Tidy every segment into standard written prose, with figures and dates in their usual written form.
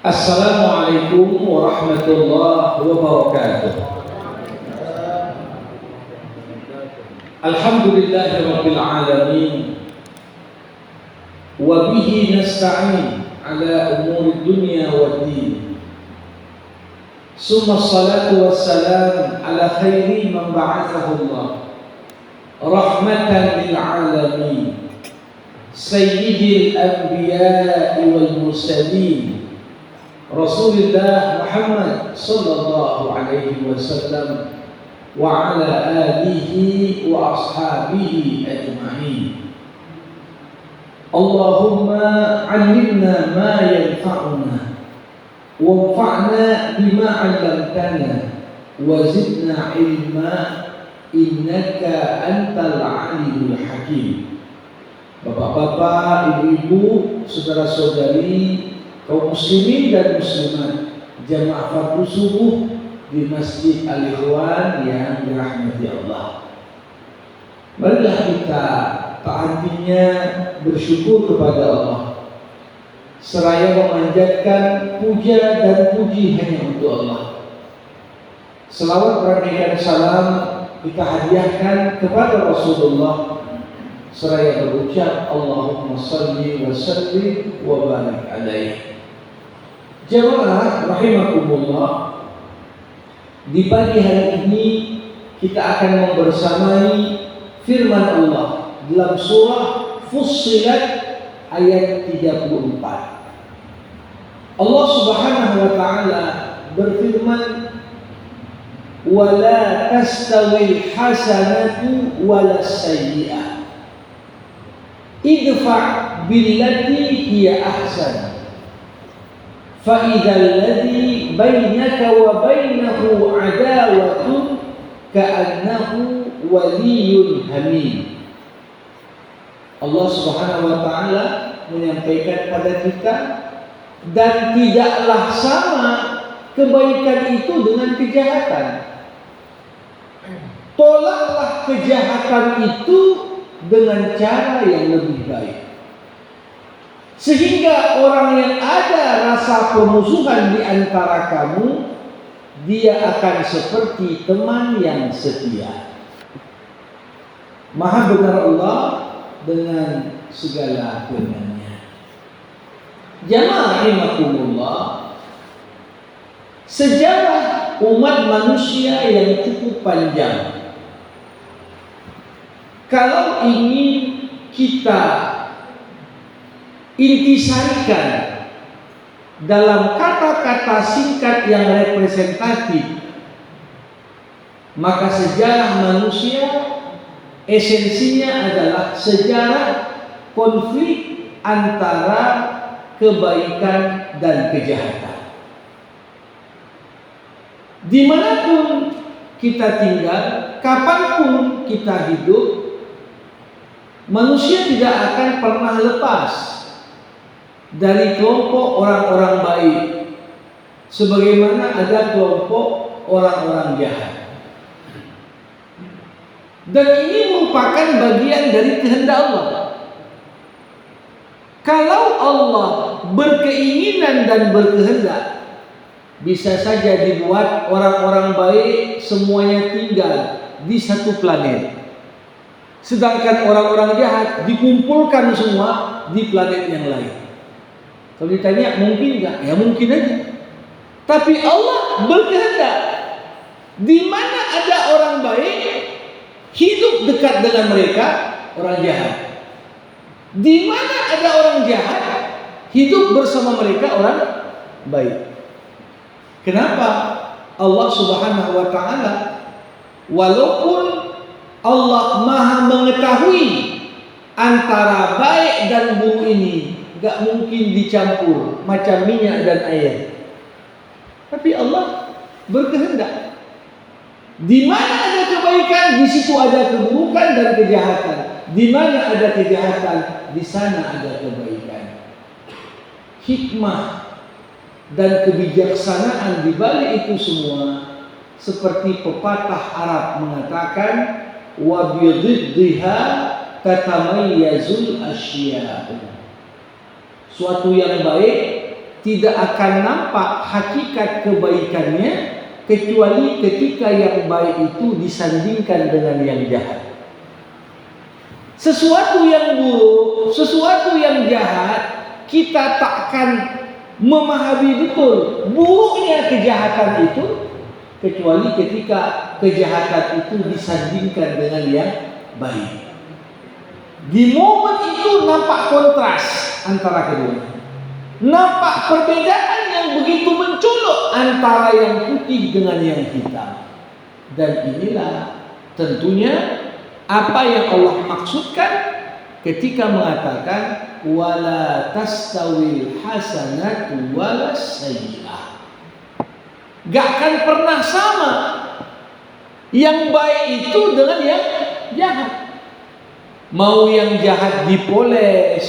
Assalamualaikum warahmatullahi wabarakatuh. Alhamdulillahirabbil alamin wa bihi nasta'in ala umuri dunya waddin. Summa salatu wassalam ala khairi man ba'athahu Allah rahmatan lil alamin sayyidil anbiya'i wal mursalin Rasulullah Muhammad sallallahu alaihi wasallam wa ala alihi wa ashabihi ajma'in. Allahumma 'allimna ma yanfa'una wanfa'na bima 'allamtana wa zidna 'ilma innaka antal 'alimul hakim. Bapak-bapak, ibu-ibu, saudara-saudari, kaum muslimin dan muslimat, jamaah fardu subuh di Masjid Al-Ikhwan yang dirahmati Allah. Marilah kita taatinya bersyukur kepada Allah, seraya memanjatkan puja dan puji hanya untuk Allah. Selawat dan salam kita hadiahkan kepada Rasulullah, seraya berucap Allahumma salli wa sallim wa barik alaihi. Jamaah rahimakumullah, di pagi hari ini kita akan membersamai firman Allah dalam surah Fussilat ayat 34. Allah Subhanahu wa taala berfirman, "Wala tastawil hasanatu walas sayyi'ah. Idfa' billati hiya ahsan. فَإِذَا الَّذِي بَيْنَكَ وَبَيْنَهُ عَدَاوَةٌ كَأَنَّهُ وَلِيٌّ حَمِيمٌ." Allah Subhanahu wa taala menyampaikan pada kita, dan tidaklah sama kebaikan itu dengan kejahatan. Tolaklah kejahatan itu dengan cara yang lebih baik, sehingga orang yang ada rasa pemusuhan di antara kamu, dia akan seperti teman yang setia. Maha benar Allah dengan segala firman-Nya. Jamaah rahimakumullah, sejarah umat manusia yang cukup panjang. Kalau ingin kita intisarikan dalam kata-kata singkat yang representatif, maka sejarah manusia esensinya adalah sejarah konflik antara kebaikan dan kejahatan. Dimanapun kita tinggal, kapanpun kita hidup, manusia tidak akan pernah lepas dari kelompok orang-orang baik, sebagaimana ada kelompok orang-orang jahat. Dan ini merupakan bagian dari kehendak Allah. Kalau Allah berkeinginan dan berkehendak, bisa saja dibuat orang-orang baik semuanya tinggal di satu planet, sedangkan orang-orang jahat dikumpulkan semua di planet yang lain. Kalau ditanya mungkin nggak? Ya mungkin aja. Tapi Allah berkehendak, di mana ada orang baik, hidup dekat dengan mereka orang jahat. Di mana ada orang jahat, hidup bersama mereka orang baik. Kenapa? Allah Subhanahu wa taala, walaupun Allah Maha mengetahui antara baik dan buruk ini, gak mungkin dicampur macam minyak dan air. Tapi Allah berkehendak, di mana ada kebaikan, di situ ada keburukan dan kejahatan. Di mana ada kejahatan, di sana ada kebaikan. Hikmah dan kebijaksanaan di balik itu semua, seperti pepatah Arab mengatakan, wa bididdiha tatamayyazul asya'u. Suatu yang baik tidak akan nampak hakikat kebaikannya kecuali ketika yang baik itu disandingkan dengan yang jahat. Sesuatu yang buruk, sesuatu yang jahat, kita takkan memahami betul buruknya kejahatan itu kecuali ketika kejahatan itu disandingkan dengan yang baik. Di momen itu nampak kontras antara keduanya. Nampak perbedaan yang begitu mencolok antara yang putih dengan yang hitam. Dan inilah tentunya apa yang Allah maksudkan ketika mengatakan wala tastawil hasanatu wala sayyi'ah. Gak akan pernah sama yang baik itu dengan yang jahat. Mau yang jahat dipoles,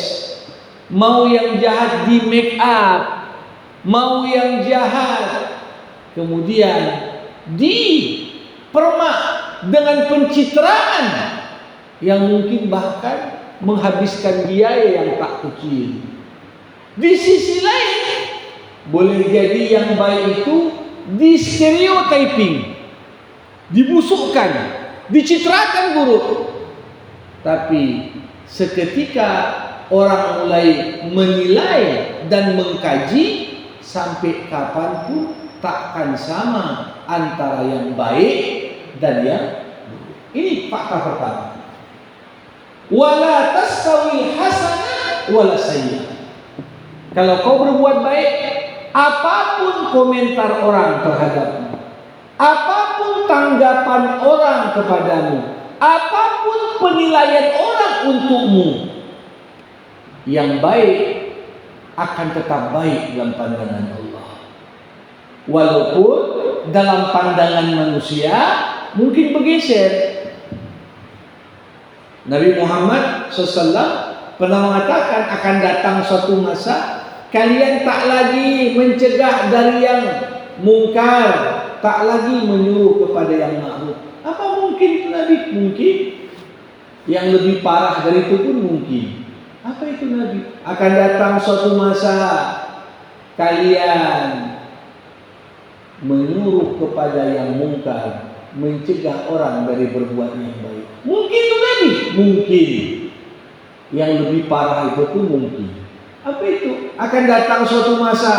mau yang jahat di make up, mau yang jahat kemudian dipermak dengan pencitraan yang mungkin bahkan menghabiskan biaya yang tak kecil. Di sisi lain boleh jadi yang baik itu di stereotyping, dibusukkan, dicitrakan buruk. Tapi seketika orang mulai menilai dan mengkaji, sampai kapanpun takkan sama antara yang baik dan yang buruk. Ini fakta pertama. Wala tastawi hasanah wala sayyi'ah. Kalau kau berbuat baik, apapun komentar orang terhadapmu, apapun tanggapan orang kepadamu, apapun penilaian orang untukmu, yang baik akan tetap baik dalam pandangan Allah. Walaupun dalam pandangan manusia mungkin bergeser. Nabi Muhammad SAW pernah mengatakan akan datang suatu masa kalian tak lagi mencegah dari yang mungkar, tak lagi menyuruh kepada yang ma'ruf. Apa mungkin itu Nabi? Mungkin. Yang lebih parah dari itu pun mungkin. Apa itu Nabi? Akan datang suatu masa kalian menyuruh kepada yang mungkar, mencegah orang dari berbuat yang baik. Mungkin itu Nabi? Mungkin. Yang lebih parah itu pun mungkin. Apa itu? Akan datang suatu masa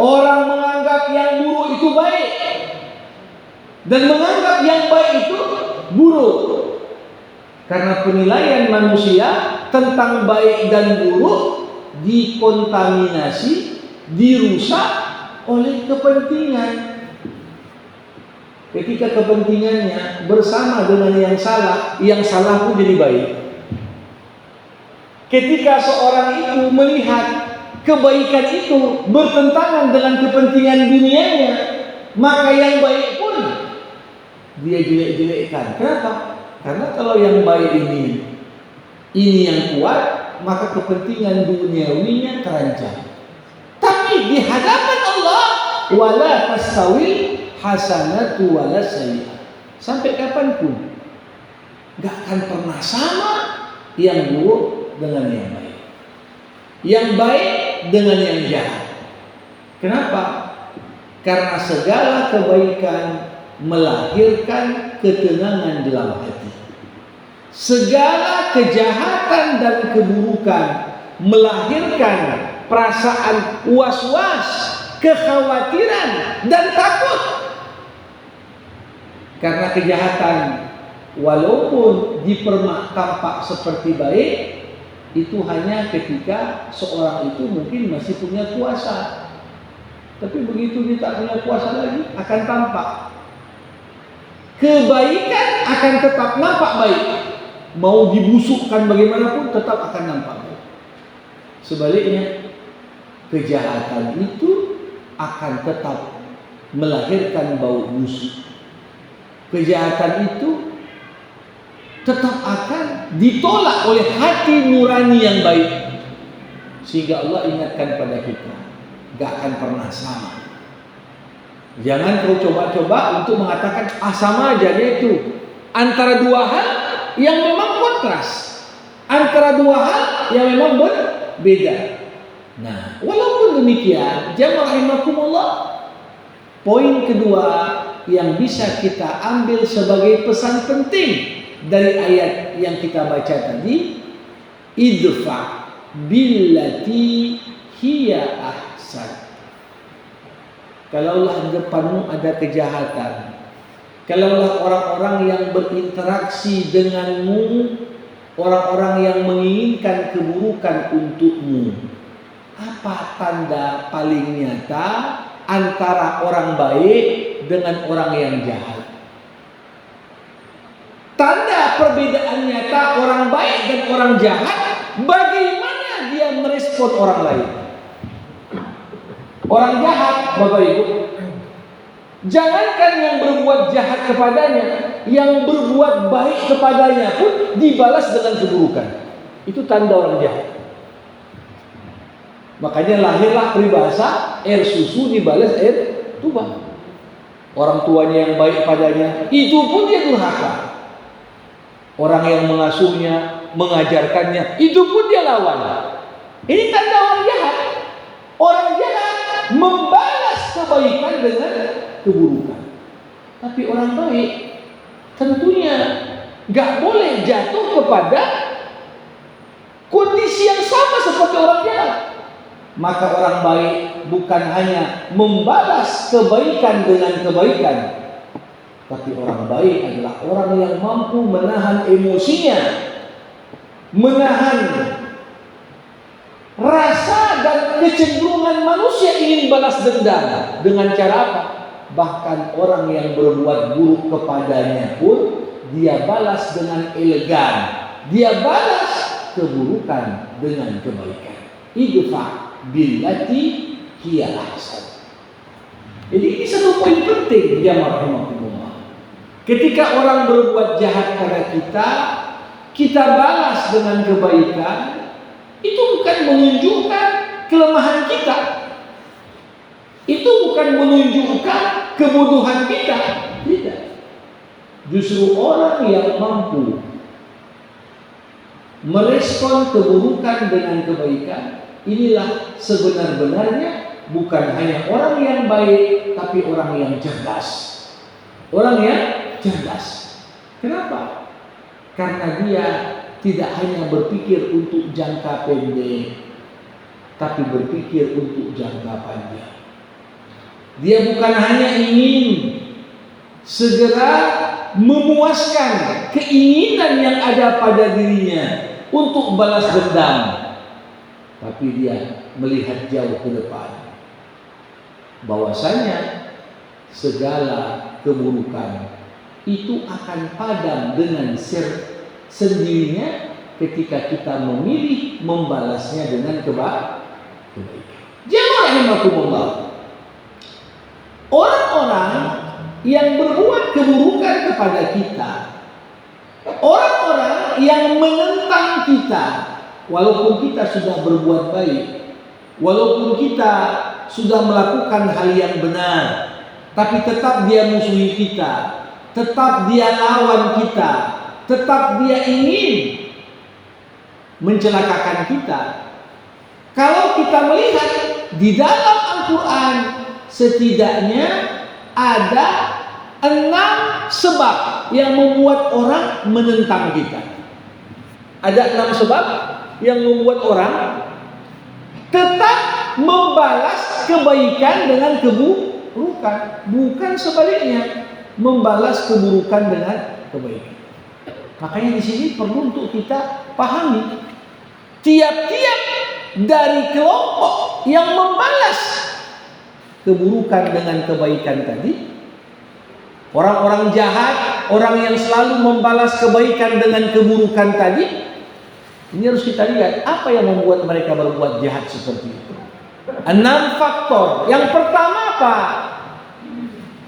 orang menganggap yang buruk itu baik dan menganggap yang baik itu buruk. Karena penilaian manusia tentang baik dan buruk dikontaminasi, dirusak oleh kepentingan. Ketika kepentingannya bersama dengan yang salah pun jadi baik. Ketika seorang itu melihat kebaikan itu bertentangan dengan kepentingan dunianya, maka yang baik pun dia jelek-jelekkan. Kenapa? Karena kalau yang baik ini yang kuat, maka kepentingan duniawinya terancam. Tapi di hadapan Allah, wala tastawil hasanatu wala sayyi'ah. Sampai kapanpun gak akan pernah sama yang buruk dengan yang baik, yang baik dengan yang jahat. Kenapa? Karena segala kebaikan melahirkan ketenangan dalam hati. Segala kejahatan dan keburukan melahirkan perasaan was-was, kekhawatiran dan takut. Karena kejahatan walaupun dipermak tampak seperti baik, itu hanya ketika seorang itu mungkin masih punya kuasa. Tapi begitu dia tak punya kuasa lagi, akan tampak. Kebaikan akan tetap nampak baik. Mau dibusukkan bagaimanapun tetap akan nampak baik. Sebaliknya, kejahatan itu akan tetap melahirkan bau busuk. Kejahatan itu tetap akan ditolak oleh hati nurani yang baik. Sehingga Allah ingatkan pada kita, gak akan pernah sama. Jangan kau coba-coba untuk mengatakan sama aja, yaitu antara dua hal yang memang kontras, antara dua hal yang memang berbeda. Nah, walaupun Kalau demikian, jamaah rahimakumullah, poin kedua yang bisa kita ambil sebagai pesan penting dari ayat yang kita baca tadi, idfa billati hiya ahsan. Kalaulah di depanmu ada kejahatan, kalaulah orang-orang yang berinteraksi denganmu, orang-orang yang menginginkan keburukan untukmu, apa tanda paling nyata antara orang baik dengan orang yang jahat? Tanda perbedaan nyata orang baik dan orang jahat, bagaimana dia merespon orang lain. Orang jahat, Bapak Ibu, jangankan yang berbuat jahat kepadanya, yang berbuat baik kepadanya pun dibalas dengan keburukan. Itu tanda orang jahat. Makanya lahirlah peribahasa air susu dibalas air tuba. Orang tuanya yang baik padanya, itu pun dia durhaka. Orang yang mengasuhnya, mengajarkannya, itu pun dia lawan. Ini tanda orang jahat. Orang jahat membalas kebaikan dengan keburukan. Tapi orang baik tentunya gak boleh jatuh kepada kondisi yang sama seperti orang jahat. Maka orang baik bukan hanya membalas kebaikan dengan kebaikan, tapi orang baik adalah orang yang mampu menahan emosinya, menahan rasa dan kecenderungan manusia ingin balas dendam. Dengan cara apa? Bahkan orang yang berbuat buruk kepadanya pun dia balas dengan elegan, dia balas keburukan dengan kebaikan. Idfa billati hiya ahsan. Jadi ini satu poin penting, jamaah rahimakumullah. Ketika orang berbuat jahat pada kita, kita balas dengan kebaikan. Itu bukan menunjukkan kelemahan kita. Itu bukan menunjukkan kebodohan kita. Tidak. Justru orang yang mampu merespon keburukan dengan kebaikan, inilah sebenar-benarnya bukan hanya orang yang baik, tapi orang yang cerdas. Orang yang cerdas. Kenapa? Karena dia tidak hanya berpikir untuk jangka pendek, tapi berpikir untuk jangka panjang. Dia bukan hanya ingin segera memuaskan keinginan yang ada pada dirinya untuk balas dendam, tapi dia melihat jauh ke depan, bahwasanya segala keburukan itu akan padam dengan sendirinya ketika kita memilih membalasnya dengan kebaikan. Jamaah rahimakumullah, orang-orang yang berbuat keburukan kepada kita, orang-orang yang menentang kita, walaupun kita sudah berbuat baik, walaupun kita sudah melakukan hal yang benar, tapi tetap dia musuhi kita, tetap dia lawan kita, tetap dia ingin mencelakakan kita. Kalau kita melihat di dalam Al-Quran, setidaknya ada 6 sebab yang membuat orang menentang kita. Ada 6 sebab yang membuat orang tetap membalas kebaikan dengan keburukan, bukan sebaliknya, membalas keburukan dengan kebaikan. Makanya di sini perlu untuk kita pahami, tiap-tiap dari kelompok yang membalas keburukan dengan kebaikan tadi, orang-orang jahat, orang yang selalu membalas kebaikan dengan keburukan tadi, ini harus kita lihat apa yang membuat mereka berbuat jahat seperti itu. 6 faktor. Yang pertama apa?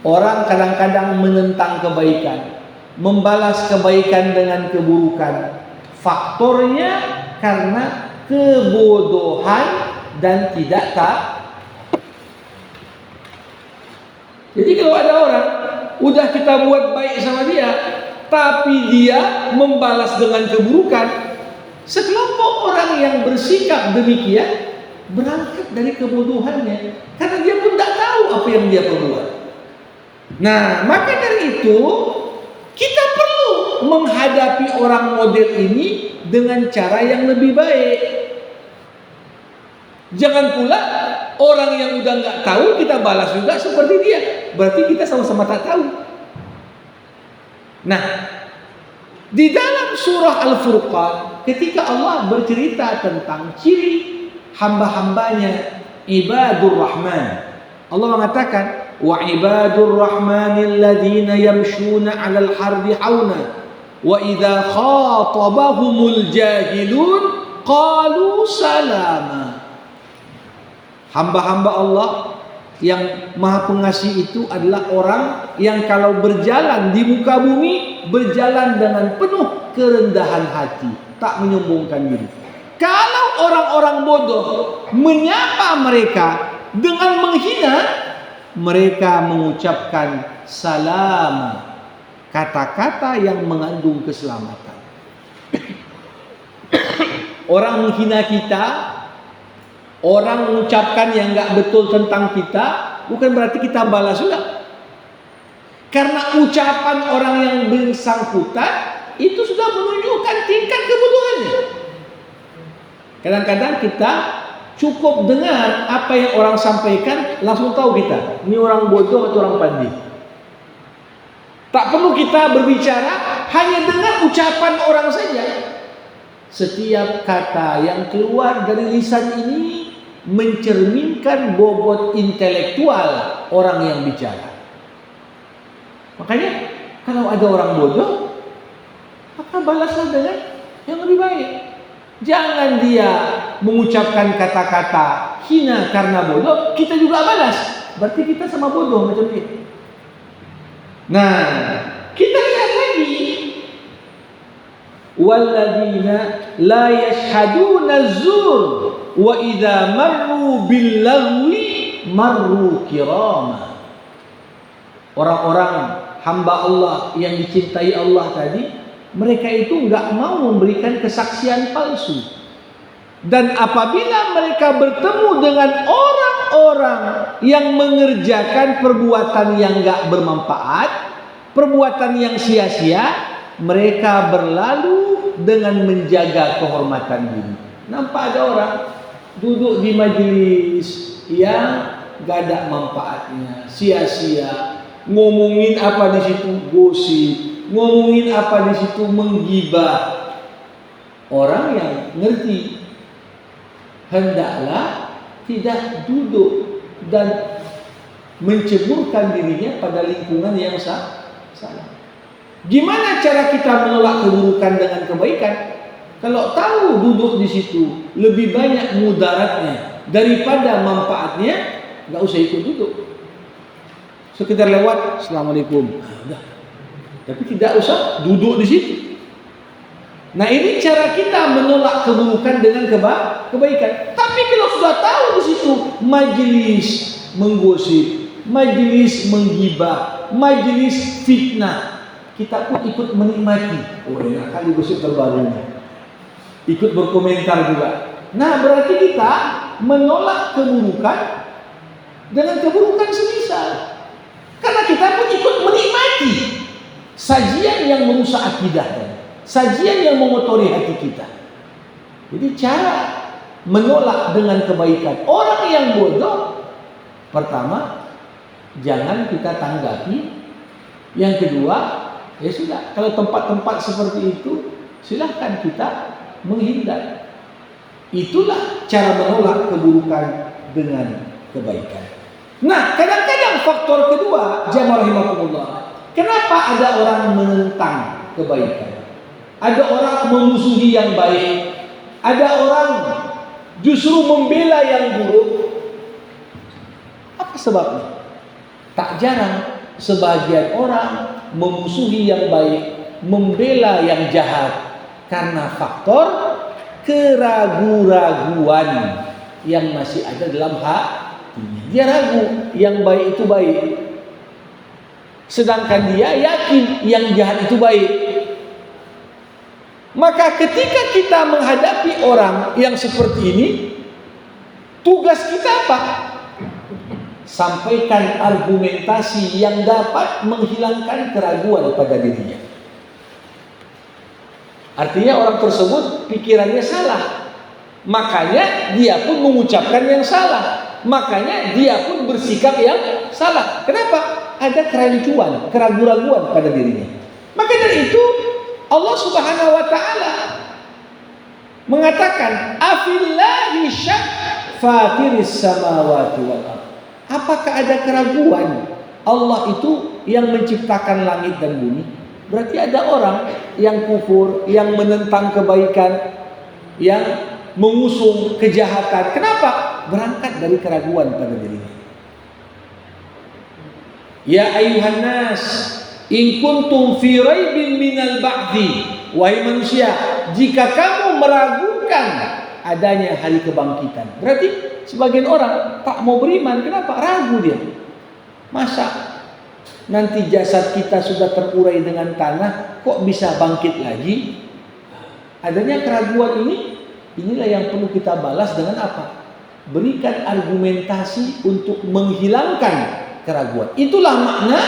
Orang kadang-kadang menentang kebaikan, membalas kebaikan dengan keburukan. Faktornya karena kebodohan dan tidak taat. Jadi kalau ada orang udah kita buat baik sama dia, tapi dia membalas dengan keburukan, sekelompok orang yang bersikap demikian berangkat dari kebodohannya, karena dia pun tidak tahu apa yang dia perbuat. Nah, maka dari itu kita perlu menghadapi orang model ini dengan cara yang lebih baik. Jangan pula orang yang udah nggak tahu kita balas juga seperti dia, berarti kita sama-sama tak tahu. Nah, di dalam surah Al-Furqan, ketika Allah bercerita tentang ciri hamba-hambanya ibadur rahman, Allah mengatakan wa ibadur rahmanil ladzina yamshuna 'alal hardi hauna wa idza khatabahumul jahilun qalu salama. Hamba-hamba Allah yang Maha Pengasih itu adalah orang yang kalau berjalan di muka bumi berjalan dengan penuh kerendahan hati, tak menyombongkan diri. Kalau orang-orang bodoh menyapa mereka dengan menghina, mereka mengucapkan salam, kata-kata yang mengandung keselamatan. Orang menghina kita, orang mengucapkan yang enggak betul tentang kita, bukan berarti kita balas juga. Karena ucapan orang yang bersangkutan itu sudah menunjukkan tingkat kebodohannya. Kadang-kadang kita cukup dengar apa yang orang sampaikan, langsung tahu kita ini orang bodoh atau orang pandai. Tak perlu kita berbicara, hanya dengar ucapan orang saja. Setiap kata yang keluar dari lisan ini mencerminkan bobot intelektual orang yang bicara. Makanya kalau ada orang bodoh, maka balaslah dengan yang lebih baik. Jangan dia mengucapkan kata-kata hina karena bodoh, kita juga balas. Berarti kita sama bodoh macam dia. Nah, kita lihat lagi. Walladzina la yashhaduna az-zur wa idza marru bil lagwi marru kirama. Orang-orang hamba Allah yang dicintai Allah tadi, mereka itu enggak mau memberikan kesaksian palsu. Dan apabila mereka bertemu dengan orang-orang yang mengerjakan perbuatan yang enggak bermanfaat, perbuatan yang sia-sia, mereka berlalu dengan menjaga kehormatan diri. Nampak ada orang duduk di majelis yang enggak ada manfaatnya, sia-sia, ngomongin apa di situ gosip, ngomongin apa di situ menggibah. Orang yang ngerti hendaklah tidak duduk dan menceburkan dirinya pada lingkungan yang salah. Gimana cara kita menolak keburukan dengan kebaikan? Kalau tahu duduk di situ lebih banyak mudaratnya daripada manfaatnya, nggak usah ikut duduk. Sekedar lewat, assalamualaikum, udah. Tapi tidak usah duduk di situ. Nah, ini cara kita menolak keburukan dengan kebaikan. Tapi kalau sudah tahu di situ majelis menggosip, majelis menggibah, majelis fitnah, kita pun ikut menikmati. Oh, enak kali gosip terbarunya. Ikut berkomentar juga. Nah, berarti kita menolak keburukan dengan keburukan semisal. Karena kita pun ikut menikmati sajian yang merusak akidah, sajian yang mengotori hati kita. Jadi cara menolak dengan kebaikan orang yang bodoh, pertama, jangan kita tanggapi. Yang kedua, ya sudah, kalau tempat-tempat seperti itu silahkan kita menghindar. Itulah cara menolak keburukan dengan kebaikan. Nah, kadang-kadang faktor kedua, jamaah rahimakumullah, kenapa ada orang menentang kebaikan? Ada orang memusuhi yang baik, ada orang justru membela yang buruk. Apa sebabnya? Tak jarang sebagian orang memusuhi yang baik, membela yang jahat karena faktor keraguan-raguan yang masih ada dalam hatinya. Dia ragu yang baik itu baik, sedangkan dia yakin yang jahat itu baik. Maka ketika kita menghadapi orang yang seperti ini, Tugas kita apa? Sampaikan argumentasi yang dapat menghilangkan keraguan pada dirinya. Artinya orang tersebut pikirannya salah, makanya dia pun mengucapkan yang salah, makanya dia pun bersikap yang salah. Kenapa? Ada kerancuan, keraguan-keraguan pada dirinya. Maka dari itu Allah Subhanahu wa taala mengatakan, "Afillahi syak fatiris samawati wal ardh." Apakah ada keraguan Allah itu yang menciptakan langit dan bumi? Berarti ada orang yang kufur, yang menentang kebaikan, yang mengusung kejahatan. Kenapa? Berangkat dari keraguan pada dirinya. Ya ayuhan nas, in kuntum fi raibin minal ba'thi. Wahai manusia, jika kamu meragukan adanya hari kebangkitan. Berarti sebagian orang tak mau beriman. Kenapa? Ragu dia. Masa nanti jasad kita sudah terurai dengan tanah, kok bisa bangkit lagi? Adanya keraguan ini, inilah yang perlu kita balas dengan apa? Berikan argumentasi untuk menghilangkan keraguan. Itulah makna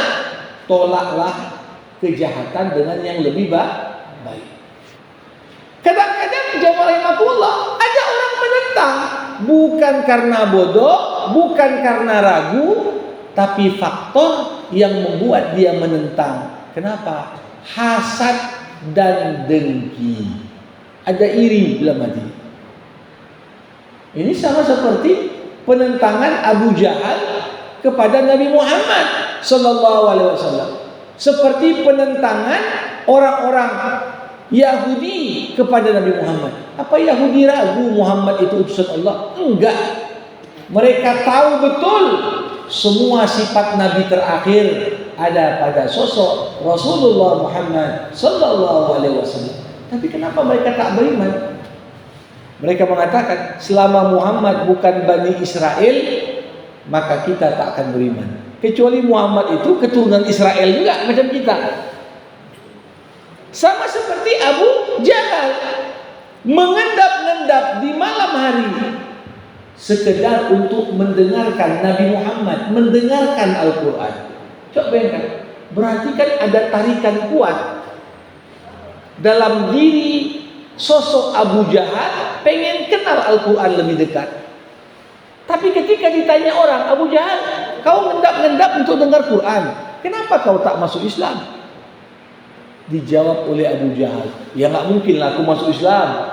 tolaklah kejahatan dengan yang lebih baik. Kadang-kadang jamaah rahimahullah, ada orang menentang bukan karena bodoh, bukan karena ragu, tapi faktor yang membuat dia menentang. Kenapa? Hasad dan dengki. Ada iri dalam hati. Ini sama seperti penentangan Abu Jahal kepada Nabi Muhammad sallallahu alaihi wasallam. Seperti penentangan orang-orang Yahudi kepada Nabi Muhammad. Apa Yahudi ragu Muhammad itu utusan Allah? Enggak. Mereka tahu betul semua sifat Nabi terakhir ada pada sosok Rasulullah Muhammad sallallahu alaihi wasallam. Tapi kenapa mereka tak beriman? Mereka mengatakan, selama Muhammad bukan Bani Israel, maka kita tak akan beriman. Kecuali Muhammad itu keturunan Israel juga macam kita. Sama seperti Abu Jahal mengendap-endap di malam hari sekedar untuk mendengarkan Nabi Muhammad, mendengarkan Al-Quran. Coba bayangkan, berarti kan ada tarikan kuat dalam diri sosok Abu Jahal, pengen kenal Al-Quran lebih dekat. Tapi ketika ditanya orang, Abu Jahal, kau ngendap-ngendap untuk dengar Quran, kenapa kau tak masuk Islam? Dijawab oleh Abu Jahal, ya nggak mungkin lah aku masuk Islam.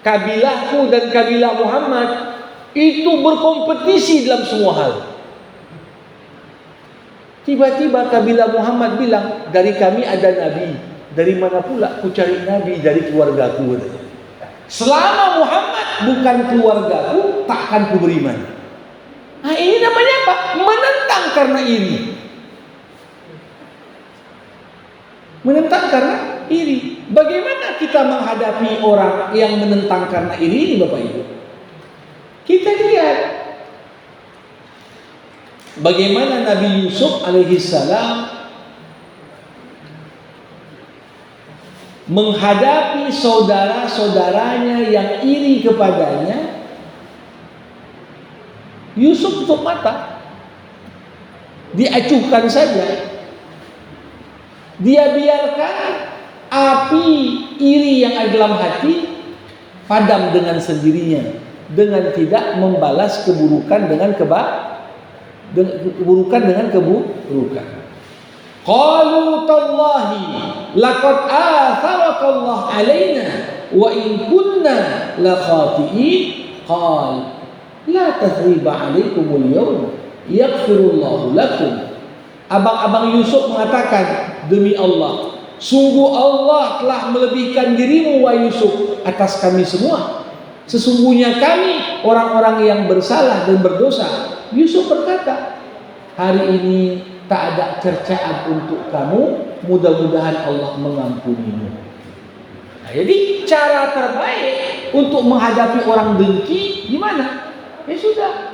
Kabilahku dan kabilah Muhammad itu berkompetisi dalam semua hal. Tiba-tiba kabilah Muhammad bilang, dari kami ada Nabi. Dari mana pula ku cari Nabi? Dari keluargaku. Selama Muhammad bukan keluargaku, takkan ku beriman. Nah, ini namanya apa? Menentang karena iri. Menentang karena iri. Bagaimana kita menghadapi orang yang menentang karena iri ini, Bapak Ibu? Kita lihat bagaimana Nabi Yusuf alaihissalam menghadapi saudara-saudaranya yang iri kepadanya. Yusuf tutup mata, diacuhkan saja. Dia biarkan api iri yang ada dalam hati padam dengan sendirinya, dengan tidak membalas keburukan dengan keburukan dengan keburukan. Qalu tallahi laqad atharakallahu alaina wa in kunna la khati'in. Qal la tathriba alaikumul yawm yaghfirullahu lakum. Abang-abang Yusuf mengatakan, demi Allah, sungguh Allah telah melebihkan dirimu wahai Yusuf atas kami semua. Sesungguhnya kami orang-orang yang bersalah dan berdosa. Yusuf berkata, hari ini tak ada cercaan untuk kamu, mudah-mudahan Allah mengampunimu. Nah, jadi cara terbaik untuk menghadapi orang dengki gimana? Ya sudah,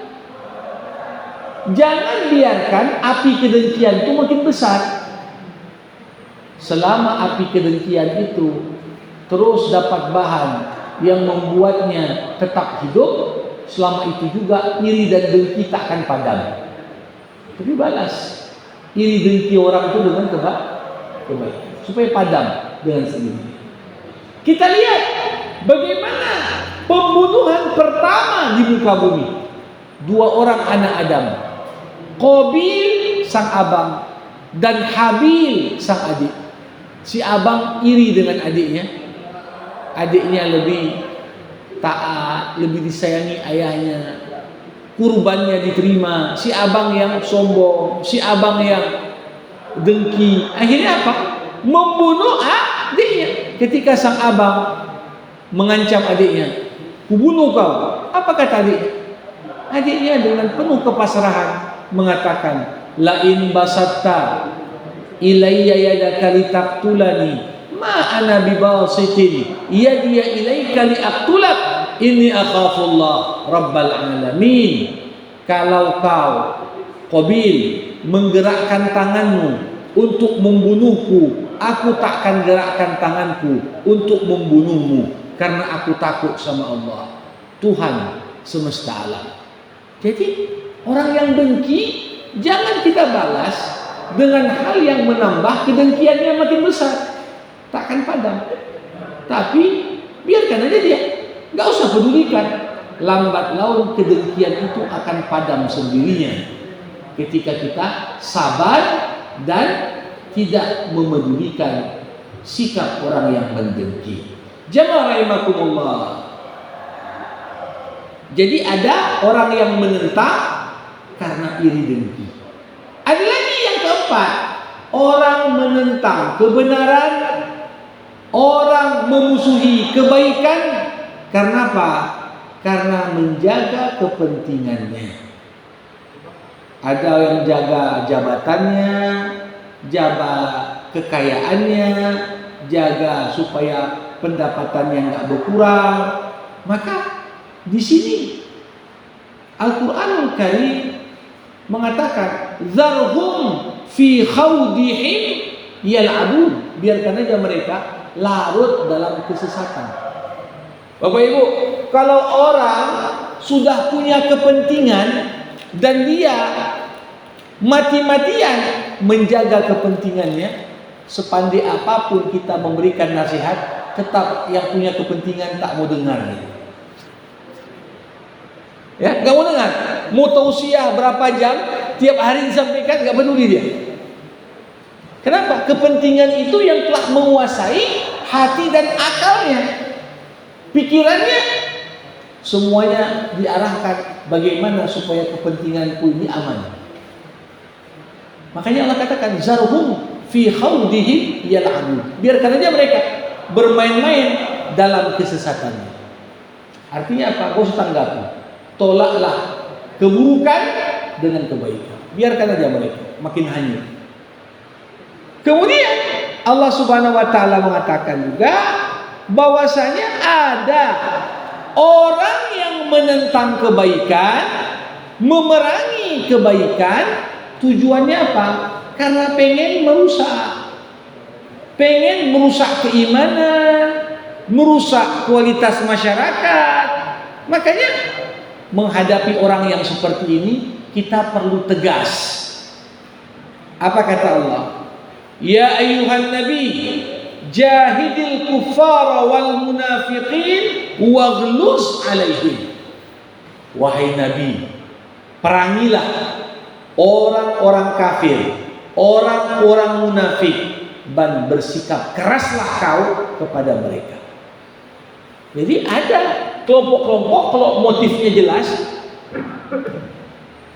jangan biarkan api kedengkian itu makin besar. Selama api kedengkian itu terus dapat bahan yang membuatnya tetap hidup, selama itu juga iri dan dengki tak akan padam. Tapi balas iri dengki orang itu dengan kebaikan supaya padam dengan sendiri. Kita lihat bagaimana pembunuhan pertama di muka bumi. 2 orang anak Adam, Qabil sang abang dan Habil sang adik. Si abang iri dengan adiknya. Adiknya lebih taat, lebih disayangi ayahnya, kurbannya diterima. Si abang yang sombong, si abang yang dengki. Akhirnya apa? Membunuh adiknya. Ketika sang abang mengancam adiknya, "Kubunuh kau." Apa kata adiknya? Adiknya dengan penuh kepasrahan mengatakan, "La in basatta ilayya yadaka litaqtulani ma ana bibasitin yadiya ilayka liaqtulak inni akhafullah rabbal alamin." Kalau kau Qabil menggerakkan tanganmu untuk membunuhku, aku tak akan gerakkan tanganku untuk membunuhmu, karena aku takut sama Allah, Tuhan semesta alam. Jadi orang yang dengki jangan kita balas dengan hal yang menambah kedengkiannya makin besar, tak akan padam. Tapi biarkan aja dia, nggak usah pedulikan. Lambat laun kedengkian itu akan padam sendirinya ketika kita sabar dan tidak memedulikan sikap orang yang mendengki. Jamaah rahimakumullah. Jadi ada orang yang menentang karena iri dengki. Ada lagi yang keempat, orang menentang kebenaran, orang memusuhi kebaikan karena apa? Karena menjaga kepentingannya. Ada yang jaga jabatannya, jaga kekayaannya, jaga supaya pendapatannya nggak berkurang. Maka di sini Al-Qur'anul Karim mengatakan, "Zarhum fi khawdihim yal'abun." Biarkan aja mereka larut dalam kesesatan. Bapak Ibu, kalau orang sudah punya kepentingan dan dia mati-matian menjaga kepentingannya, sepandai apapun kita memberikan nasihat, tetap yang punya kepentingan tak mau dengar. Ya, nggak mau dengar. Mau tausiah berapa jam, tiap hari disampaikan, nggak peduli dia. Kenapa? Kepentingan itu yang telah menguasai hati dan akalnya, pikirannya. Semuanya diarahkan bagaimana supaya kepentinganku ini aman. Makanya Allah katakan, "Zarhum fi khawdihim yal'abun." Biarkan aja mereka bermain-main dalam kesesatannya. Artinya apa? Kau tanggapi. Tolaklah keburukan dengan kebaikan. Biarkan aja mereka makin hanyut. Kemudian Allah Subhanahu wa taala mengatakan juga bahwasanya ada orang yang menentang kebaikan, memerangi kebaikan, tujuannya apa? Karena pengen merusak. Pengen merusak keimanan, merusak kualitas masyarakat. Makanya menghadapi orang yang seperti ini kita perlu tegas. Apa kata Allah? Ya ayyuhan nabi, jahidil kuffara wal munafiqin waghluz alaihim. Wahai Nabi, perangilah orang-orang kafir, orang-orang munafik, dan bersikap keraslah kau kepada mereka. Jadi ada kelompok-kelompok, kalau motifnya jelas,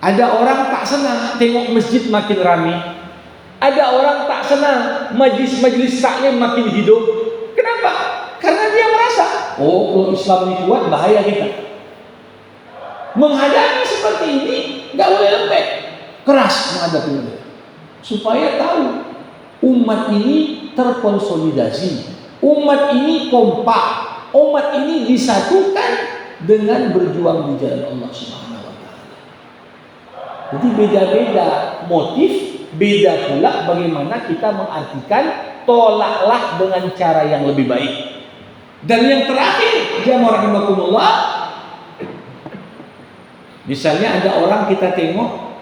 ada orang tak senang tengok masjid makin ramai, ada orang tak senang majlis-majlis taklim makin hidup. Kenapa? Karena dia merasa, oh kalau Islam ini kuat, bahaya kita. Menghadapi seperti ini nggak boleh lembek, keras menghadapi mereka, supaya tahu umat ini terkonsolidasi, umat ini kompak, umat ini disatukan dengan berjuang di jalan Allah Subhanahu wa taala. Jadi beda-beda motif, beda pula bagaimana kita mengartikan tolaklah dengan cara yang lebih baik. Dan yang terakhir, jamaah rahimakumullah, Misalnya ada orang kita tengok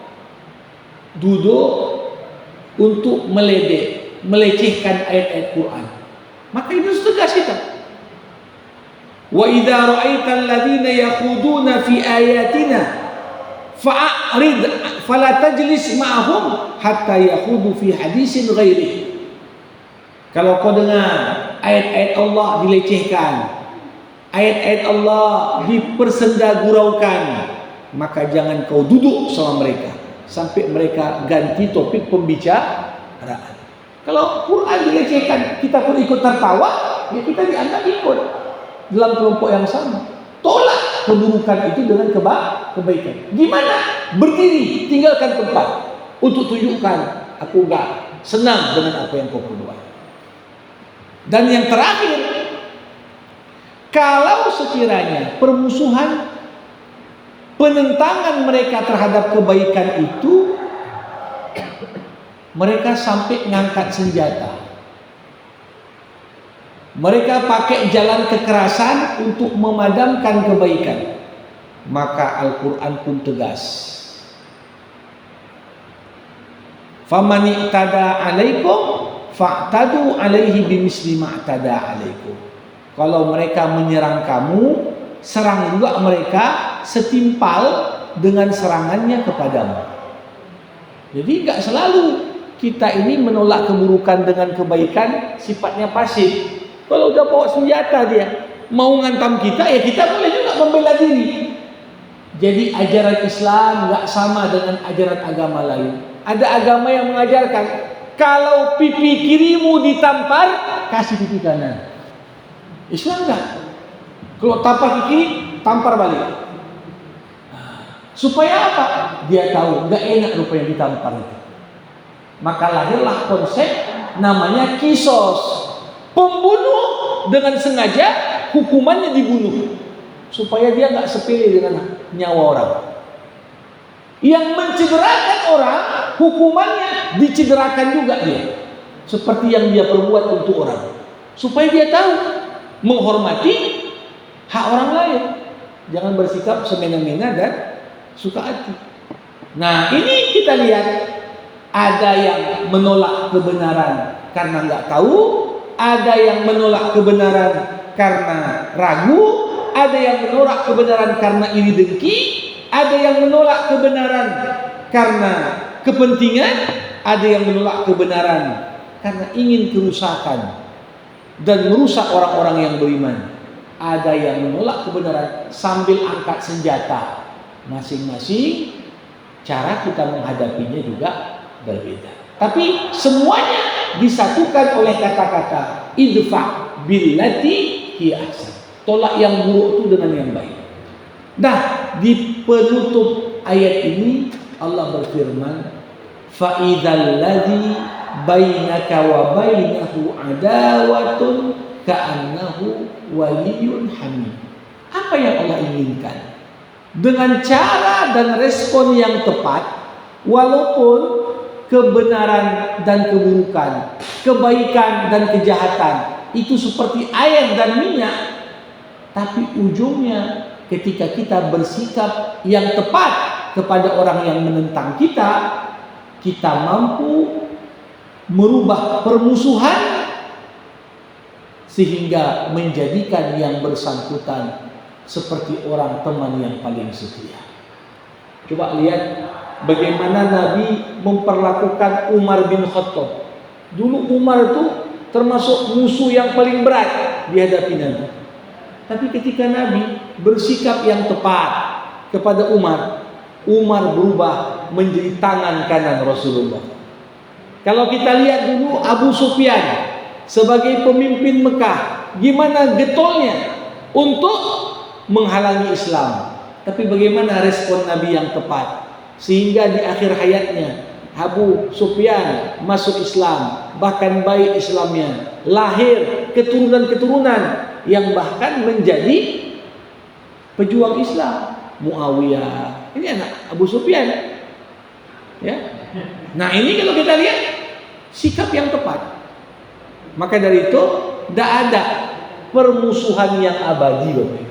duduk untuk melecehkan ayat-ayat Quran, maka itu tegas kita. Wa idza ra'aital ladzina yakhuduna fi ayatina fa'rid fala tajlis ma'ahum hatta yakhudu fi hadisin ghairi. Kalau kau dengar ayat-ayat Allah dilecehkan, ayat-ayat Allah dipersendaguraukan, maka jangan kau duduk sama mereka sampai mereka ganti topik pembicaraan. Kalau Quran dilecehkan, kita pun ikut tertawa, ya kita dianggap ikut dalam kelompok yang sama. Tolak keburukan itu dengan kebaikan. Gimana? Berdiri, tinggalkan tempat untuk tunjukkan aku enggak senang dengan apa yang kau perbuat. Dan yang terakhir, kalau sekiranya permusuhan, penentangan mereka terhadap kebaikan itu, mereka sampai ngangkat senjata, mereka pakai jalan kekerasan untuk memadamkan kebaikan, maka Al-Quran pun tegas. Faman i'tada 'alaikum fa'tadu 'alaihi bimisli ma'tada 'alaikum. Kalau mereka menyerang kamu, serang juga mereka setimpal dengan serangannya kepadamu. Jadi enggak selalu kita ini menolak keburukan dengan kebaikan sifatnya pasif. Kalau udah bawa senjata dia mau ngantam kita, ya kita boleh juga membela diri. Jadi ajaran Islam enggak sama dengan ajaran agama lain. Ada agama yang mengajarkan kalau pipi kirimu ditampar, kasih pipi kanan. Islam enggak. Kalau tampar kiri, tampar balik. Supaya apa? Dia tahu enggak enak rupanya ditampar itu. Maka lahirlah konsep namanya kisos. Pembunuh dengan sengaja hukumannya dibunuh, supaya dia enggak sepele dengan nyawa orang. Yang mencederakan orang, hukumannya dicederakan juga dia, seperti yang dia perbuat untuk orang, supaya dia tahu menghormati hak orang lain, jangan bersikap semena-mena dan suka hati. Nah, ini kita lihat ada yang menolak kebenaran karena nggak tahu, ada yang menolak kebenaran karena ragu, ada yang menolak kebenaran karena iri dengki, ada yang menolak kebenaran karena kepentingan, ada yang menolak kebenaran karena ingin kerusakan dan merusak orang-orang yang beriman. Ada yang menolak kebenaran sambil angkat senjata. Masing-masing cara kita menghadapinya juga berbeda. Tapi semuanya disatukan oleh kata-kata idfa billati hi ahsan. Tolak yang buruk itu dengan yang baik. Nah, di penutup ayat ini Allah berfirman, fa idzal ladzi bainaka wa bainahu adawatun ka'annahu waliyyun hamim. Apa yang Allah inginkan? Dengan cara dan respon yang tepat, walaupun kebenaran dan keburukan, kebaikan dan kejahatan itu seperti air dan minyak, tapi ujungnya ketika kita bersikap yang tepat kepada orang yang menentang kita, kita mampu merubah permusuhan sehingga menjadikan yang bersangkutan seperti orang teman yang paling setia. Coba lihat bagaimana Nabi memperlakukan Umar bin Khattab. Dulu Umar itu termasuk musuh yang paling berat dihadapi Nabi. Tapi ketika Nabi bersikap yang tepat kepada Umar, Umar berubah menjadi tangan kanan Rasulullah. Kalau kita lihat dulu Abu Sufyan sebagai pemimpin Mekah, gimana getolnya untuk menghalangi Islam. Tapi bagaimana respon Nabi yang tepat, sehingga di akhir hayatnya Abu Sufyan masuk Islam, bahkan baik Islamnya, lahir keturunan-keturunan yang bahkan menjadi pejuang Islam. Muawiyah, ini anak Abu Sufyan, ya. Nah, ini kalau kita lihat sikap yang tepat. Maka dari itu tidak ada permusuhan yang abadi, Bapak.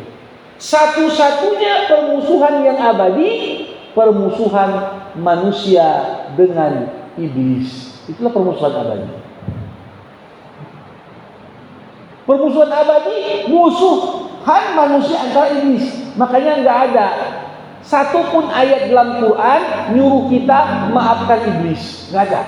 Satu-satunya permusuhan yang abadi, permusuhan manusia dengan iblis. Itulah permusuhan abadi. Permusuhan abadi, musuhan manusia antara iblis. Makanya nggak ada satupun ayat dalam Quran nyuruh kita maafkan iblis. Nggak ada.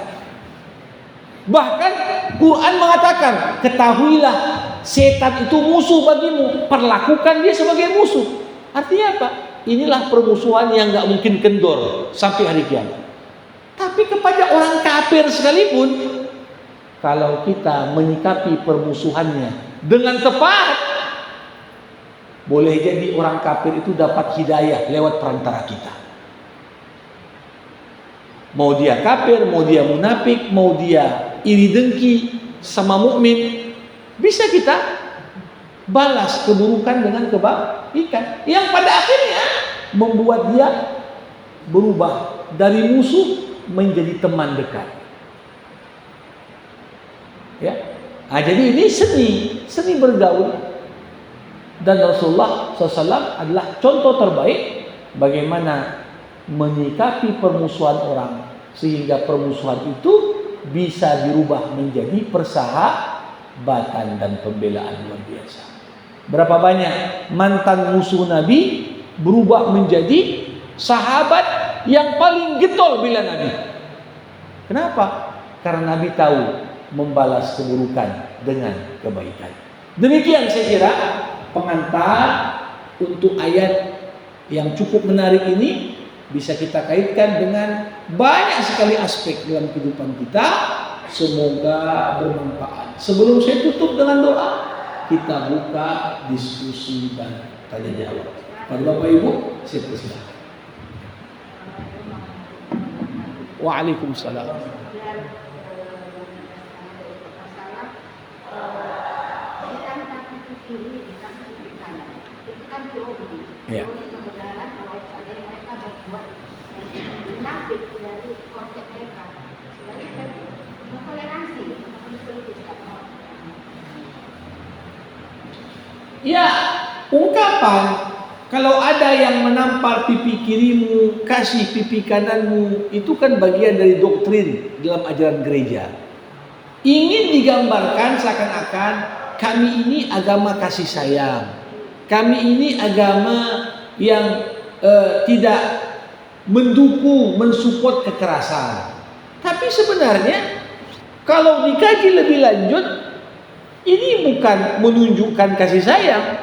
Bahkan Quran mengatakan, ketahuilah setan itu musuh bagimu, perlakukan dia sebagai musuh. Artinya apa? Inilah permusuhan yang nggak mungkin kendor sampai hari kiamat. Tapi kepada orang kafir sekalipun, kalau kita menyikapi permusuhannya dengan tepat, boleh jadi orang kafir itu dapat hidayah lewat perantara kita. Mau dia kafir, mau dia munafik, mau dia iri dengki sama mukmin, bisa kita balas keburukan dengan kebaikan yang pada akhirnya membuat dia berubah dari musuh menjadi teman dekat. Ya, nah, jadi ini seni bergaul, dan Rasulullah SAW adalah contoh terbaik bagaimana menyikapi permusuhan orang sehingga permusuhan itu bisa dirubah menjadi persahabatan dan pembelaan luar biasa. Berapa banyak mantan musuh Nabi berubah menjadi sahabat yang paling getol bela Nabi. Kenapa? Karena Nabi tahu membalas keburukan dengan kebaikan. Demikian saya kira pengantar untuk ayat yang cukup menarik ini, bisa kita kaitkan dengan banyak sekali aspek dalam kehidupan kita. Semoga bermanfaat. Sebelum saya tutup dengan doa, kita buka diskusi dan tanya jawab. Pada Bapak Ibu, saya persilakan. Waalaikumsalam. Ya. Ya, ungkapan kalau ada yang menampar pipi kirimu, kasih pipi kananmu, itu kan bagian dari doktrin dalam ajaran gereja. Ingin digambarkan seakan-akan kami ini agama kasih sayang, kami ini agama yang tidak mendukung, mensupport kekerasan. Tapi sebenarnya kalau dikaji lebih lanjut, ini bukan menunjukkan kasih sayang.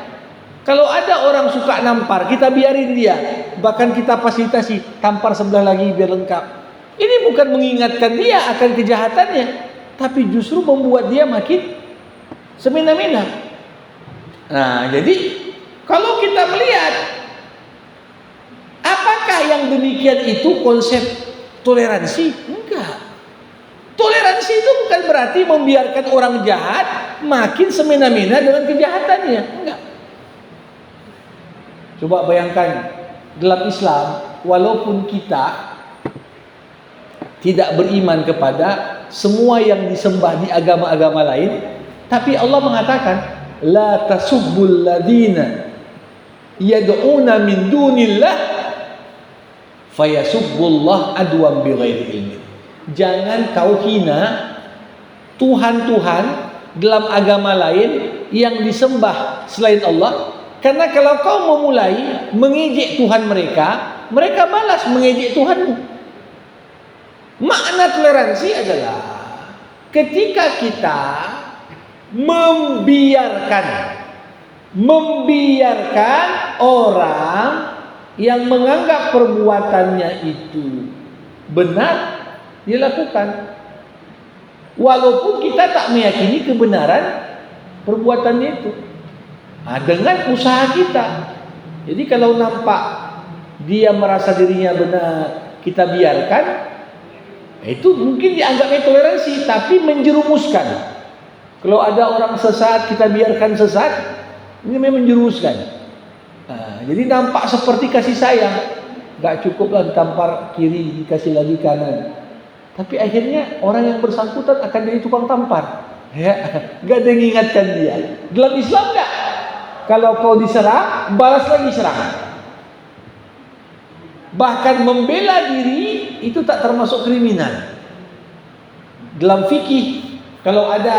Kalau ada orang suka nampar, kita biarin dia, bahkan kita fasilitasi tampar sebelah lagi biar lengkap. Ini bukan mengingatkan dia akan kejahatannya, tapi justru membuat dia makin semena-mena. Nah, jadi kalau kita melihat, apakah yang demikian itu konsep toleransi? Enggak. Toleransi itu bukan berarti membiarkan orang jahat makin semena-mena dengan kejahatannya. Enggak. Coba bayangkan, dalam Islam, walaupun kita tidak beriman kepada semua yang disembah di agama-agama lain, tapi Allah mengatakan, la tasubbul ladina yad'una min dunillah fayasubbullah adwan bighairi ilmin. Jangan kau hina Tuhan-Tuhan dalam agama lain yang disembah selain Allah, karena kalau kau memulai mengejek Tuhan mereka, mereka balas mengejek Tuhanmu. Makna toleransi adalah ketika kita membiarkan orang yang menganggap perbuatannya itu benar dilakukan, walaupun kita tak meyakini kebenaran perbuatannya itu. Nah, dengan usaha kita. Jadi kalau nampak dia merasa dirinya benar, kita biarkan, itu mungkin dianggapnya toleransi, tapi menjerumuskan. Kalau ada orang sesat, kita biarkan sesat, ini memang menjerumuskan. Nah, jadi nampak seperti kasih sayang, gak cukuplah ditampar kiri, dikasih lagi kanan. Tapi akhirnya orang yang bersangkutan akan jadi tukang tampar. Ya, gak ada yang ingatkan dia. Dalam Islam gak. kalau kau diserang, balas lagi serangan. Bahkan membela diri itu tak termasuk kriminal. Dalam fikih, kalau ada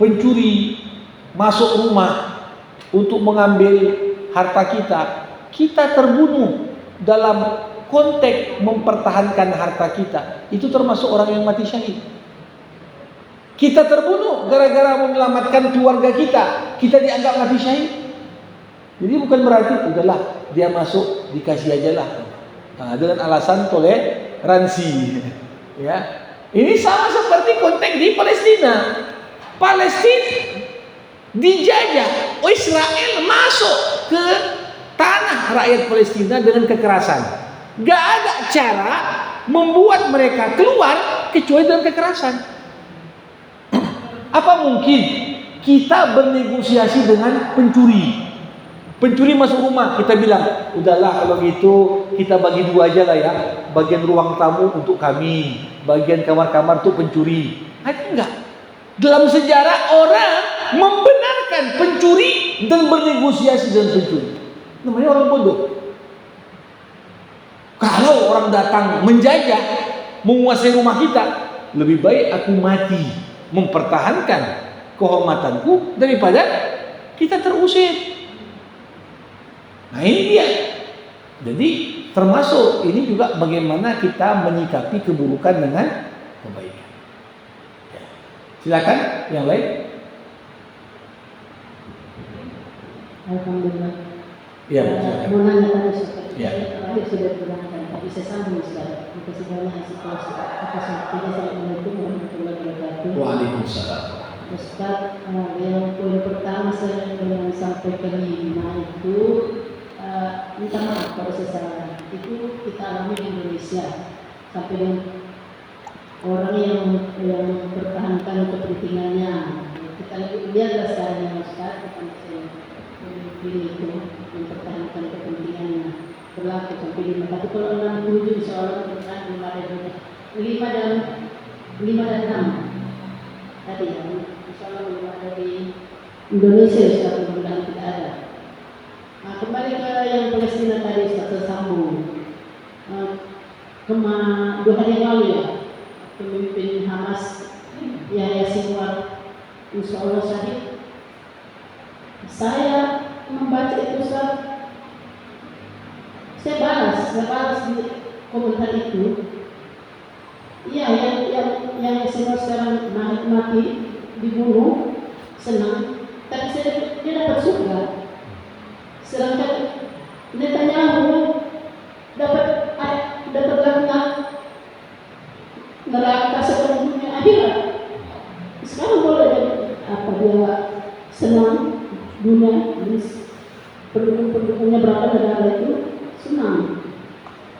pencuri masuk rumah untuk mengambil harta kita, kita terbunuh dalam konteks mempertahankan harta kita, itu termasuk orang yang mati syahid. Kita terbunuh gara-gara menyelamatkan keluarga kita, kita dianggap mati syahid. Jadi bukan berarti udahlah dia masuk dikasih aja lah, dengan alasan toleransi. Ya, ini sama seperti konteks di Palestina. Palestina dijajah, Israel masuk ke tanah rakyat Palestina dengan kekerasan. Gak ada cara membuat mereka keluar kecuali dengan kekerasan. Apa mungkin kita bernegosiasi dengan pencuri? Pencuri masuk rumah, kita bilang, udahlah kalau gitu kita bagi dua aja lah ya. Bagian ruang tamu untuk kami, bagian kamar-kamar untuk pencuri. Ada enggak? Dalam sejarah orang membenarkan pencuri dan bernegosiasi dengan pencuri. Namanya orang bodoh. Kalau orang datang menjajah, menguasai rumah kita, lebih baik aku mati mempertahankan kehormatanku daripada kita terusir. Nah ini dia. Jadi termasuk ini juga bagaimana kita menyikapi keburukan dengan kebaikan. Ya. Silakan yang lain. Alhamdulillah. Ya, silakan. Mau nanya tadi Ustaz. Ya. Tadi sudah diterangkan, tapi saya sambung Ustaz. Makasih banyak atas atas waktunya. Assalamualaikum warahmatullahi wabarakatuh. Waalaikumsalam. Ustaz, yang poin pertama saya ingin sampaikan itu, minta maaf kalau saya salah. Itu kita alami di Indonesia sampai dengan orang yang mempertahankan kepentingannya. Kita lihatlah sekarang yang Ustaz, bukan saya itu mempertahankan kepentingannya berlaku sampai 5. Tapi kalau 67 seorang bertahan 5 dan 6 tadi ya, misalnya belum ada di Indonesia Ustaz, mudah-mudahan tidak ada. Nah, kembali ke yang Palestina tadi Ustaz, tersambung. 2 hari yang lalu ya, pemimpin Hamas Yahya Sinwar insya Allah syahid. Saya membaca itu Ustaz, saya balas di komentar itu. Iya, yang Sinwar sekarang mati dibunuh senang, tapi dia dapat surga. Sedangkan Netanyahu dapat laknat neraka sepenuh dunia akhirat. Sekarang boleh apa dia senang dunia, pendukungnya berapa negara itu senang,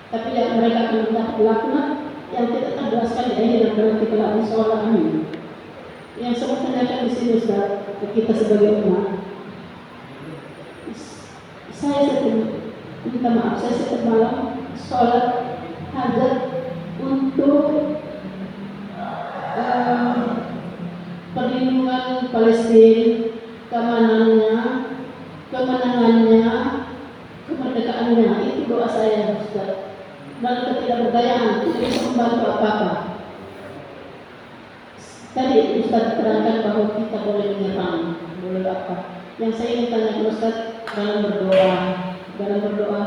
tapi ya mereka akan mendapat laknat yang tidak terjelaskan di akhirat nanti kelak insyaallah. Amin. Yang saya tanyakan di sini Ustaz, kita sebagai umat, saya minta maaf, saya setiap malam sholat hajat untuk perlindungan Palestina, kemenangannya, kemerdekaannya. Itu doa saya Ustaz. Dan ketidakberdayaan tidak bisa membantu apa-apa. Tadi Ustaz terangkan bahwa kita boleh menyerang, boleh apa. Yang saya ingin tanya Ustaz, dalam berdoa,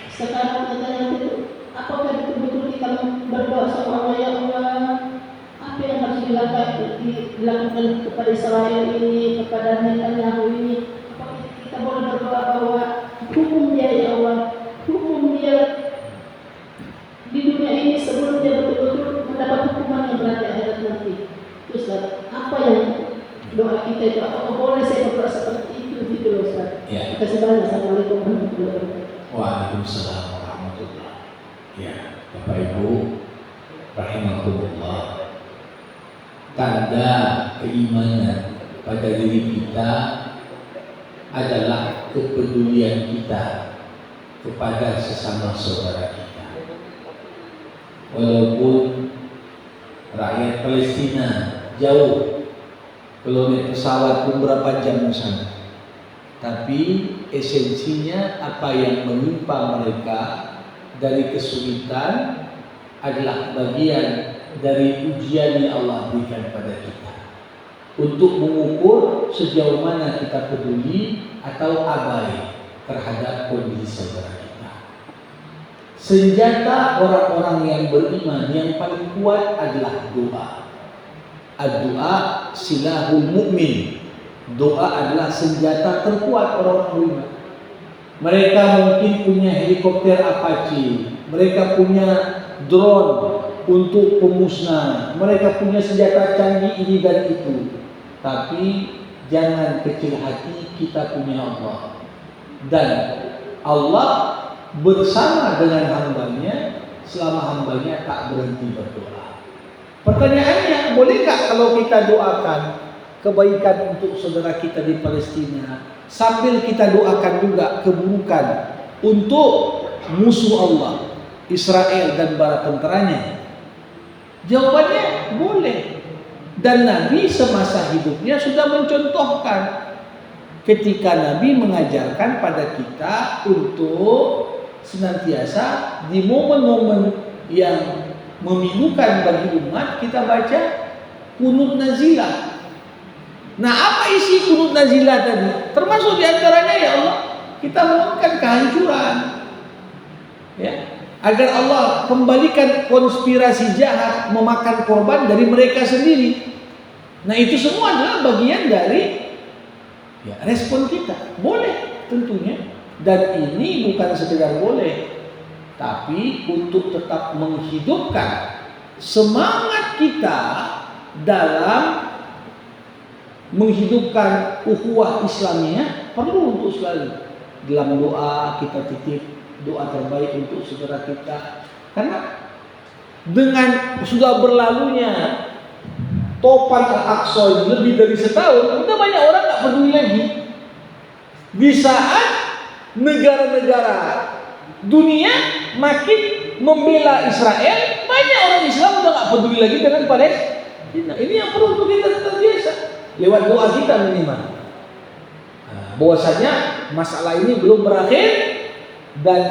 sekarang katanya itu, apakah betul-betul kita berdoa sama Allah, ya Allah, apa yang harus dilakukan kepada Israel ini, kepada Netanyahu ini? Apakah kita boleh berdoa bahwa hukum dia ya Allah, hukum dia di dunia ini sebelum dia betul-betul mendapat hukuman yang berat di akhirat nanti? Ustaz, apa yang doa kita itu? Apakah boleh saya berdoa seperti itu gitu loh Ustaz? Ya. Terima kasih banyak. Assalamualaikum warahmatullahi wabarakatuh. Waalaikumsalam warahmatullahi. Ya, Bapak Ibu rahimakumullah. Tanda keimanan pada diri kita adalah kepedulian kita kepada sesama saudara kita. Walaupun rakyat Palestina jauh, kalau naik pesawat pun berapa jam di sana, Tapi esensinya apa yang menimpa mereka dari kesulitan adalah bagian dari ujian yang Allah berikan pada kita untuk mengukur sejauh mana kita peduli atau abai terhadap kondisi saudara kita. Senjata orang-orang yang beriman yang paling kuat adalah doa. Ad-doa silahul mu'min. Doa adalah senjata terkuat orang beriman. Mereka mungkin punya helikopter Apache, mereka punya drone untuk pemusnah, mereka punya senjata canggih ini dan itu. Tapi jangan kecil hati, kita punya Allah. Dan Allah bersama dengan hambanya selama hambanya tak berhenti berdoa. Pertanyaannya, boleh tak kalau kita doakan kebaikan untuk saudara kita di Palestina sambil kita doakan juga keburukan untuk musuh Allah, Israel dan para tentaranya? Jawabannya boleh. Dan Nabi semasa hidupnya sudah mencontohkan ketika Nabi mengajarkan pada kita untuk senantiasa di momen-momen yang memilukan bagi umat kita baca kunut nazilah. Nah, apa isi kunut nazilah tadi? Termasuk diantaranya, ya Allah, kita mohonkan kehancuran, ya, agar Allah kembalikan konspirasi jahat memakan korban dari mereka sendiri. Nah, itu semua adalah bagian dari respon kita. Boleh tentunya. Dan ini bukan sekedar boleh, tapi untuk tetap menghidupkan semangat kita dalam menghidupkan ukhuwah Islamiyah, perlu untuk selalu dalam doa kita titip doa terbaik untuk saudara kita. Karena dengan sudah berlalunya Topan Al-Aqsa lebih dari setahun, udah banyak orang gak peduli lagi. Di saat negara-negara dunia makin membela Israel, banyak orang Islam udah gak peduli lagi dengan Palestina. Ini yang perlu untuk kita terbiasa lewat doa kita minimal. Bahwasanya masalah ini belum berakhir dan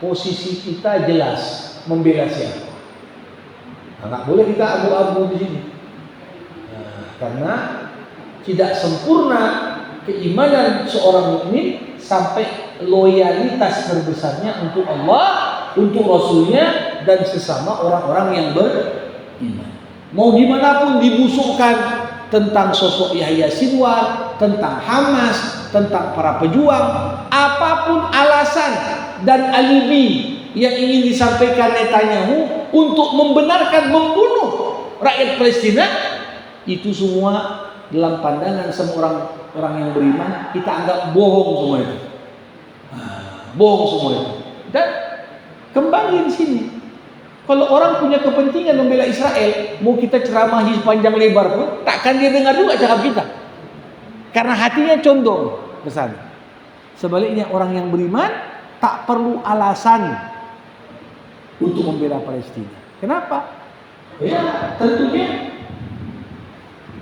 posisi kita jelas membela siapa. Nggak boleh kita abu-abu di sini. Karena tidak sempurna keimanan seorang mukmin sampai loyalitas terbesarnya untuk Allah, untuk Rasulnya dan sesama orang-orang yang beriman. Mau dimanapun dibusukkan tentang sosok Yahya Sinwar, tentang Hamas, tentang para pejuang, apapun alasan dan alibi yang ingin disampaikan Netanyahu untuk membenarkan membunuh rakyat Palestina, itu semua dalam pandangan semua orang yang beriman kita anggap bohong semua itu. Bohong semua itu. Dan kembali di sini, kalau orang punya kepentingan membela Israel, mau kita ceramahi panjang lebar pun takkan dia dengar juga cakap kita, karena hatinya condong ke sana. Sebaliknya orang yang beriman tak perlu alasan untuk membela Palestina. Kenapa? Ya tentunya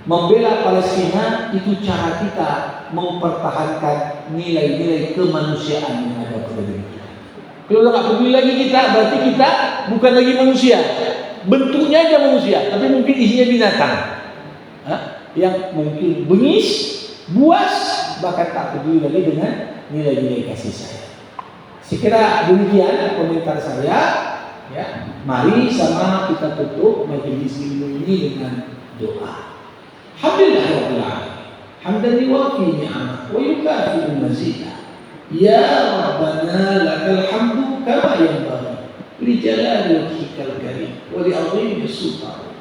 membela Palestina itu cara kita mempertahankan nilai-nilai kemanusiaan yang ada pada diri kita. Kalau nggak peduli lagi kita, berarti kita bukan lagi manusia. Bentuknya aja manusia, tapi mungkin isinya binatang. Yang mungkin bengis, buas, bahkan tak peduli lagi dengan nilai-nilai kasih sayang. Sekira demikian komentar saya. Ya, mari sama kita tutup majelis ilmu ini dengan doa. Alhamdulillah rabbil alamin. Hamdan yuwafi ni'amah wa yukafi mazidah. Ya Rabbana lakal hamdu kama yanbaghi li jalali wajhikal karim wa li 'azimi sultanik.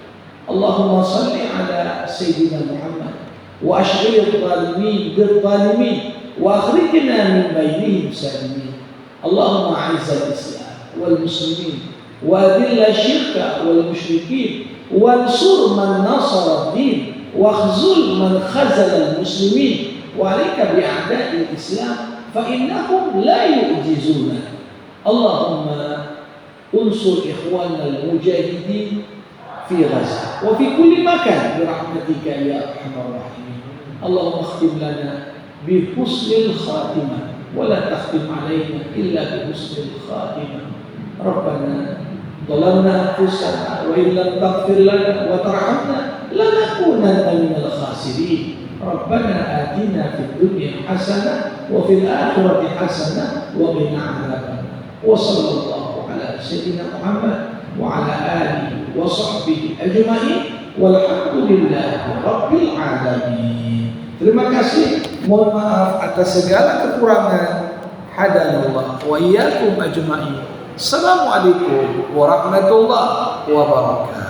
Allahumma shalli ala sayyidina Muhammad wa ashghil adh-dhalimin bil-zalimin wa akhrijna min bainihim salimin. Allahumma 'aizz al-islam wal muslimin wa adhill ash-shirka wal musyrikin wansur man nasara ad-din واخذل من خذل المسلمين وعليك بأعداء الإسلام فإنهم لا يعجزونك. اللهم انصر إخواننا المجاهدين في غزة وفي كل مكان برحمتك يا أرحم الراحمين. اللهم اختم لنا bihusnil khatimah wa la takhtim alaina illa bihusnil khatimah. Rabbana ظلمنا أنفسنا وإن لم تغفر لنا وترحمنا لنكونن من الخاسرين. ربنا آتنا في الدنيا حسنة وفي الآخرة حسنة وقنا عذاب النار. وصلى الله على سيدنا محمد وعلى آله وصحبه أجمعين والحمد لله رب العالمين. Terima kasih. Mohon maaf atas segala kekurangan. Hadanallah wa iyyakum ajma'in. Assalamualaikum warahmatullahi wabarakatuh.